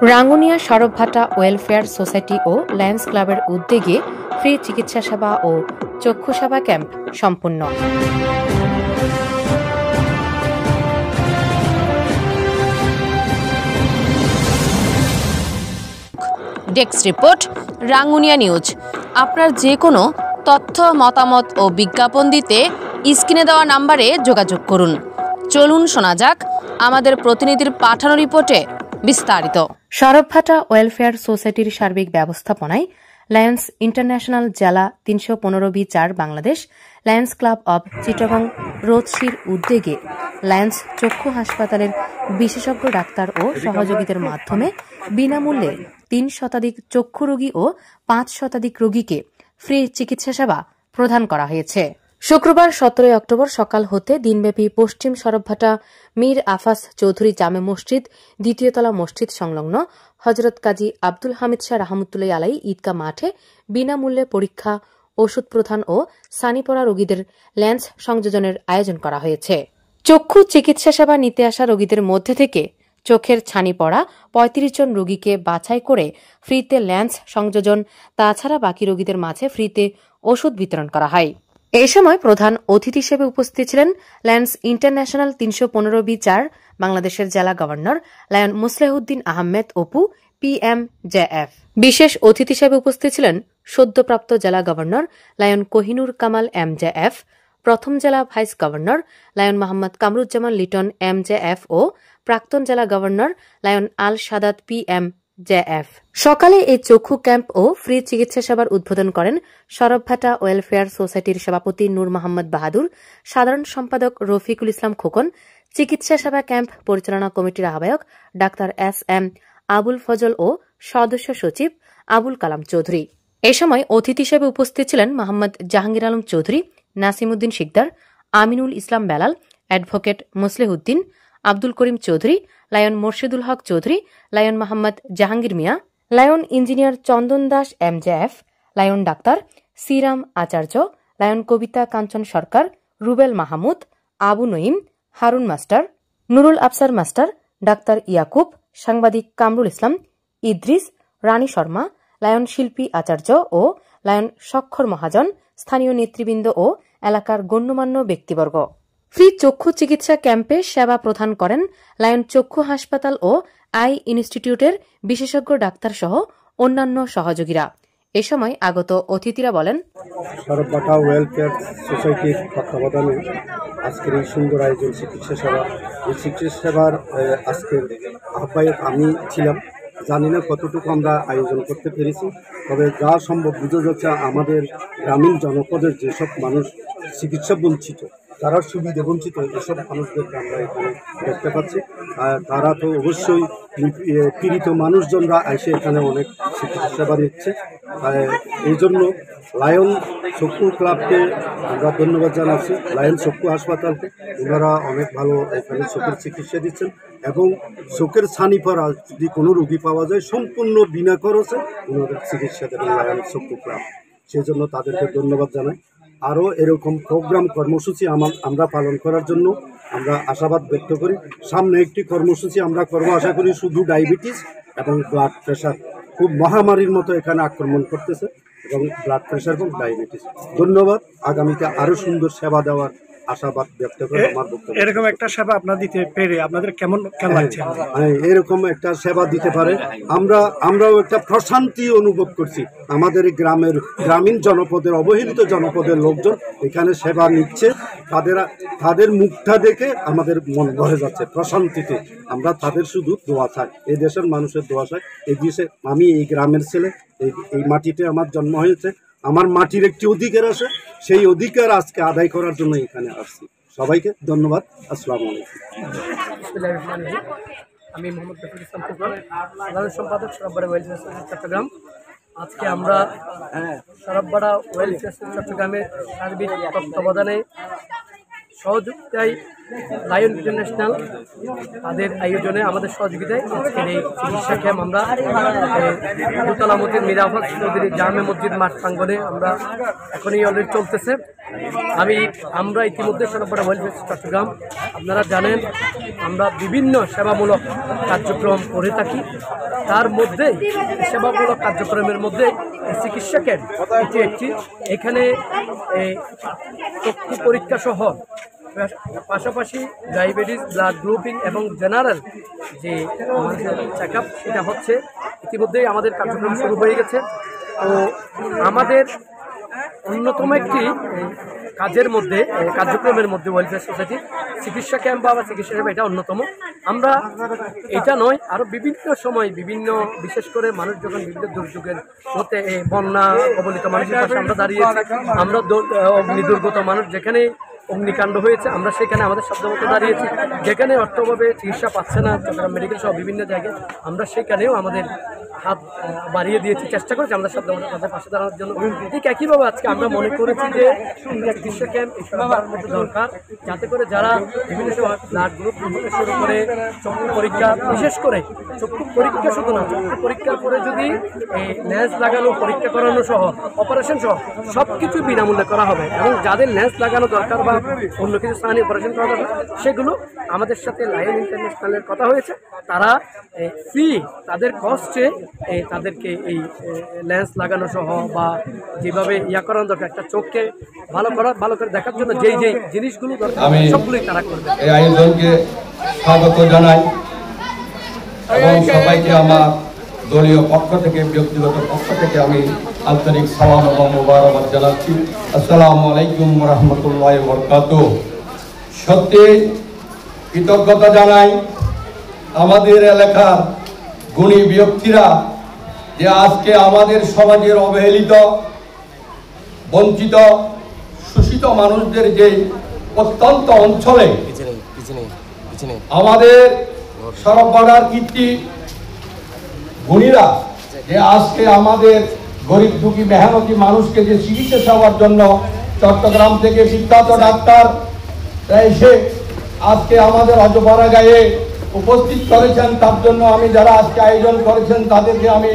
Rangunia Sarbabhata welfare society ও Lions ক্লাবের উদ্যোগে free চিকিৎসা সেবা ও চক্ষু সেবা ক্যাম্প সম্পন্ন। Desk report, Rangunia news. আপনার যে কোনো তথ্য, মতামত ও বিজ্ঞাপন দিতে স্ক্রিনে দেওয়া নাম্বারে যোগাযোগ করুন। চলুন শোনা যাক আমাদের প্রতিনিধির পাঠানো রিপোর্টে বিস্তারিত। সরবভাটা ওয়েলফেয়ার সোসাইটির সার্বিক ব্যবস্থাপনায় লায়ন্স ইন্টারন্যাশনাল জেলা 315B4 Bangladesh, Lions Club of Chittagong রোডসির উদ্যোগে লায়ন্স চক্ষু হাসপাতালের বিশেষজ্ঞ ডাক্তার ও সহযোগীদের মাধ্যমে বিনামূল্যে 3 শতাধিক চক্ষু রোগী ও 5 শতাধিক রোগীকে ফ্রি চিকিৎসা সেবা প্রদান করা হয়েছে। শুক্রবার 17 অক্টোবর সকাল হতে দিনব্যাপী পশ্চিম সরবভাটা মীর আফাস চৌধুরী জামে মসজিদ, দ্বিতীয়তলা মসজিদ সংলগ্ন হজরত কাজী আব্দুল হামিদ শাহ রহমতুল্লাহ আলাই ঈদগাহ মাঠে বিনামূল্যে পরীক্ষা, ওষুধ প্রদান ও সানি পড়া রোগীদের লেন্স সংযোজনের আয়োজন করা হয়েছে। চক্ষু চিকিৎসা সেবা নিতে আসা রোগীদের মধ্যে থেকে চোখের ছানি পড়া 35 জন রোগীকে বাছাই করে ফ্রিতে লেন্স সংযোজন, তাছাড়া বাকি রোগীদের মাঝে ফ্রিতে ওষুধ বিতরণ করা হয়। এই সময় প্রধান অতিথি হিসেবে উপস্থিত ছিলেন লায়ন্স ইন্টারন্যাশনাল 315B4 বাংলাদেশের জেলা governor Lion Muslehuddin Ahmed Apu PMJF। বিশেষ অতিথি হিসেবে উপস্থিত ছিলেন সদ্যপ্রাপ্ত জেলা governor Lion Kohinoor Kamal MJF, প্রথম জেলা vice governor Lion Mohammad Kamruzzaman Liton MJF ও প্রাক্তন জেলা governor Lion Al Sadat PMJF। সকালে এই চক্ষু ক্যাম্প ও ফ্রি চিকিৎসা সেবার উদ্বোধন করেন সরবভাটা ওয়েলফেয়ার সোসাইটির সভাপতি নূর মোহাম্মদ বাহাদুর, সাধারণ সম্পাদক রফিকুল ইসলাম খোকন, চিকিৎসা সেবা ক্যাম্প পরিচালনা কমিটির আহ্বায়ক ডাক্তার SM আবুল ফজল ও সদস্য সচিব আবুল কালাম চৌধুরী। এ সময় অতিথি হিসেবে উপস্থিত ছিলেন Mohammad Jahangir Alam Chowdhury, Nasimuddin Sikdar, Aminul Islam Belal, advocate Muslehuddin, Abdul Karim Chowdhury, Lion Morshedul Haque Chowdhury, Lion Mohammad Jahangir Mia, Lion engineer Chandan Das MJF, Lion doctor Siram Acharya, Lion Kabita Kanchan Sarkar, Rubel Mahmud, Abu Naeem, Harun master, Nurul Afsar master, doctor Yakub, সাংবাদিক কামরুল ইসলাম, ইদ্রিস, রানী শর্মা, লায়ন শিল্পী আচার্য ও লায়ন স্বক্ষর মহাজন, স্থানীয় নেতৃবৃন্দ ও এলাকার গণ্যমান্য ব্যক্তিবর্গ। ফ্রি চক্ষু চিকিৎসা ক্যাম্পে সেবা প্রদান করেন লায়ন চক্ষু হাসপাতাল ও আই ইনস্টিটিউটের বিশেষজ্ঞ ডাক্তার সহ অন্যান্য সহযোগীরা। এ সময় আগত অতিথিরা বলেন, সরবভাটা ওয়েলফেয়ার সোসাইটির তত্ত্বাবধানে আজকের এই সুন্দর আয়োজন চিকিৎসা সেবা, এই চিকিৎসা সেবার আজকের আহ্বায়ক আমি ছিলাম। জানি না কতটুকু আমরা আয়োজন করতে পেরেছি, তবে যা সম্ভব বোঝা যাচ্ছে আমাদের গ্রামীণ জনপদের যেসব মানুষ চিকিৎসা বঞ্চিত, তারা সুবিধা বঞ্চিত, এসব মানুষদেরকে আমরা এখানে দেখতে পাচ্ছি। তারা তো অবশ্যই পীড়িত মানুষজনরা এসে এখানে অনেক চিকিৎসা সেবা নিচ্ছে। এই জন্য লায়ন চক্ষু ক্লাবকে আমরা ধন্যবাদ জানাচ্ছি, লায়ন চক্ষু হাসপাতালকে। ওনারা অনেক ভালো এখানে চোখের চিকিৎসা দিচ্ছেন এবং চোখের ছানি পড়া যদি কোনো রোগী পাওয়া যায় সম্পূর্ণ বিনা খরচে ওনাদের চিকিৎসা দেবেন লায়ন চক্ষু ক্লাব। সেই জন্য তাদেরকে ধন্যবাদ জানাই। আরও এরকম প্রোগ্রাম কর্মসূচি আমরা পালন করার জন্য আমরা আশাবাদ ব্যক্ত করি। সামনে একটি কর্মসূচি আমরা করব আশা করি, শুধু ডায়াবেটিস এবং ব্লাড প্রেশার খুব মহামারীর মতো এখানে আক্রমণ করতেছে, এবং ব্লাড প্রেশার এবং ডায়াবেটিস। ধন্যবাদ। আগামীতে আরও সুন্দর সেবা দেওয়ার আশাবাদ ব্যক্ত করে আমার বক্তব্য। এরকম একটা সেবা আপনারা দিতে পেরে আপনাদের কেমন লাগছে? এরকম একটা সেবা দিতে পারে আমরাও একটা প্রশান্তি অনুভব করছি। আমাদের গ্রামীণ জনপদের, অবহেলিত জনপদের লোকজন এখানে সেবা নিচ্ছে, তাদের মুখটা দেখে আমাদের মন ভরে যাচ্ছে প্রশান্তিতে। আমরা তাদের শুধু দোয়া চাই, এই দেশের মানুষের দোয়া চাই। এই দেশে আমি এই গ্রামের ছেলে, এই মাটিতে আমার জন্ম হয়েছে, আমার মাটির একটি অধিকার আছে, সেই অধিকার আজকে আদায় করার জন্য এখানে আসছি। সবাইকে ধন্যবাদ। আসসালামু আলাইকুম। আমি মোহাম্মদ রফিকুল ইসলাম খোকন, সাধারণ সম্পাদক সরবভাটা ওয়েলফেয়ার সোসাইটি চট্টগ্রাম। আজকে আমরা সরবভাটা ওয়েলফেয়ার সোসাইটি চট্টগ্রামের সার্বিক তত্ত্বাবধানে সহযোগিতায় লায়ন ইন্টারন্যাশনাল তাদের আয়োজনে আমাদের সহযোগিতায় আজকের এই চিকিৎসা ক্যাম্প আমরা দোতলা মসজিদ মিরাফত চৌধুরী জামে মসজিদ মাঠ প্রাঙ্গনে আমরা এখনই অলরেডি চলতেছে। আমরা ইতিমধ্যে সোনাপাড়া ওয়েলফেয়ার চট্টগ্রাম আপনারা জানেন আমরা বিভিন্ন সেবামূলক কার্যক্রম করে থাকি। তার মধ্যে সেবামূলক কার্যক্রমের মধ্যে চিকিৎসা ক্যাম্প এটি একটি। এখানে চক্ষু পরীক্ষা সহ পাশাপাশি ডায়াবেটিস, ব্লাড গ্রুপিং এবং জেনারেল যে চেক আপ এটা হচ্ছে। ইতিমধ্যেই আমাদের কার্যক্রম শুরু হয়ে গেছে। তো আমাদের অন্যতম একটি কার্যক্রমের মধ্যে ওয়েলফেয়ার সোসাইটি চিকিৎসা ক্যাম্প বা চিকিৎসা সেবা এটা অন্যতম। আমরা এটা নয় আরও বিভিন্ন সময় বিশেষ করে মানুষ যখন বিভিন্ন দুর্যোগের মধ্যে বন্যা কবলিত মানুষের পাশে আমরা দাঁড়িয়েছি। আমরা অগ্নিদুর্গত মানুষ যেখানে অগ্নিকাণ্ড হয়েছে আমরা সেখানে আমাদের শব্দমতো দাঁড়িয়েছি। যেখানে অর্থভাবে চিকিৎসা পাচ্ছে না চট্টগ্রাম মেডিকেল সহ বিভিন্ন জায়গায় আমরা সেখানেও আমাদের হাত বাড়িয়ে দিয়েছি, চেষ্টা করেছি আমাদের শব্দমতো তাদের পাশে দাঁড়ানোর জন্য। ঠিক একইভাবে আজকে আমরা মনে করেছি যে চিকিৎসা ক্যাম্প এই সবার মধ্যে দরকার, যাতে করে যারা বিভিন্ন সময় ব্লাড গ্রুপ থেকে শুরু করে চক্ষু পরীক্ষা, বিশেষ করে চক্ষু পরীক্ষা শুধু না, চক্ষু পরীক্ষার পরে যদি এই লেন্স লাগানো পরীক্ষা করানো সহ অপারেশন সহ সব কিছু বিনামূল্যে করা হবে। এবং যাদের লেন্স লাগানো দরকার বা অন্য কিছু স্থানীয় অপারেশন করা দরকার সেগুলো আমাদের সাথে লায়ন ইন্টারন্যাশনালের কথা হয়েছে। তারা ফ্রি তাদের কস্টে তাদেরকে এই লেন্স লাগানো সহ বা যেভাবে করানো দরকার একটা চোখকে ভালো করে দেখার জন্য যেই জিনিসগুলো দরকার সবগুলোই তারা করবে। এই আয়োজনকে স্বাগত জানাই এবং সবাইকে আমার দলীয় পক্ষ থেকে ব্যক্তিগত পক্ষ থেকে আমি আন্তরিক সালাম এবং মোবারকবাদ জানাচ্ছি। আসসালামু আলাইকুম রহমতুল্লাহ বরকাতুহ। সত্যি কৃতজ্ঞতা জানাই আমাদের এলাকার গুণী ব্যক্তিরা যে আজকে আমাদের সমাজের অবহেলিত, বঞ্চিত, শোষিত মানুষদের যে প্রত্যন্ত অঞ্চলে আমাদের সরবরাহ কীর্তি গুণীরা যে আজকে আমাদের গরিব দুঃখী মেহনতি মানুষকে যে চিকিৎসা সেবার জন্য চট্টগ্রাম থেকে বিখ্যাত ডাক্তার এসে আজকে আমাদের অজপাড়া গায়ে উপস্থিত করেছেন, তার জন্য আমি যারা আজকে আয়োজন করেছেন তাদেরকে আমি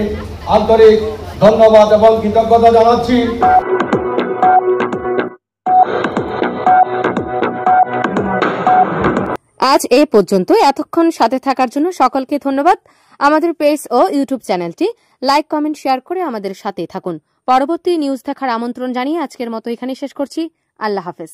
আন্তরিক ধন্যবাদ এবং কৃতজ্ঞতা জানাচ্ছি। আজ এ পর্যন্ত। এতক্ষণ সাথে থাকার জন্য সকলকে ধন্যবাদ। আমাদের পেজ ও ইউটিউব চ্যানেলটি লাইক, কমেন্ট, শেয়ার করে আমাদের সাথেই থাকুন। পরবর্তী নিউজ দেখার আমন্ত্রণ জানিয়ে আজকের মতো এখানে শেষ করছি। আল্লাহ হাফেজ।